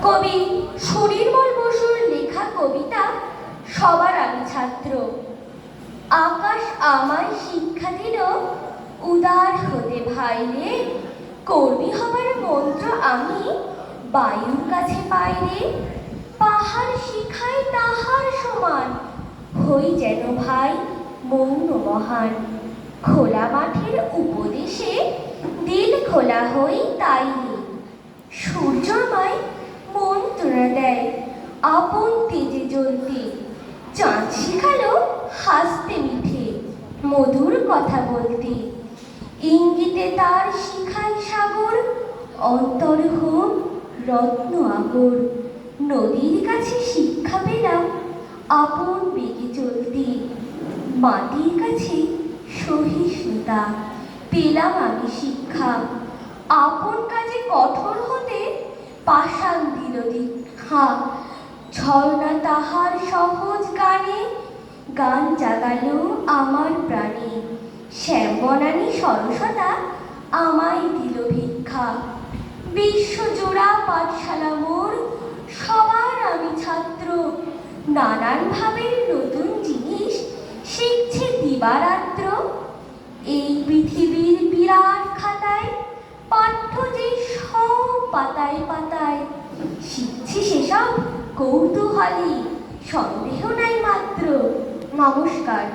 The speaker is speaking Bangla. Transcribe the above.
কবি সুনির্মল বসুর লেখা কবিতা সবার আমি ছাত্র। আকাশ আমায় শিক্ষা দিল উদার হতে ভাইরে, কর্মী হবার মন্ত্র আমি বায়ুর কাছে পাইরে। পাহাড় শিখায় তাহার সমান, হই যেন ভাই মৌন মহান। খোলা মাঠের উপদেশে দিল খোলা হই তাইলে, সূর্য আমায় মন্ত্রণা দেয় আপন তেজে জ্বলতে। চাঁদ শিখালো হাসতে মিঠে মধুর কথা বলতে। ইঙ্গিতে তার শিখায় সাগর, অন্তর হোক রত্ন আগর। নদীর কাছে শিক্ষা পেলাম আপন বেগে চলতে। মাটির কাছে সহিষ্ণুতা পেলাম আমি শিক্ষা। আপন কাজে কঠোর হতে পাষাণ দিল দীক্ষা। ঝর্ণা তাহার সহজ গানে গান জাগালো আমার প্রাণে। শ্যামবনানী সরসতা আমায় দিল ভিক্ষা। বিশ্বজোড়া পাঠশালা মোর, সবার আমি ছাত্র। নানান ভাবে নতুন জিনিস শিখছে দিবারাত্র। এই পৃথিবীর বিরাট খাতায় পাঠ্য যে সব পাতায় পাতায়, শিখছি সেসব কৌতূহলী, সন্দেহ নাই মাত্র। নমস্কার।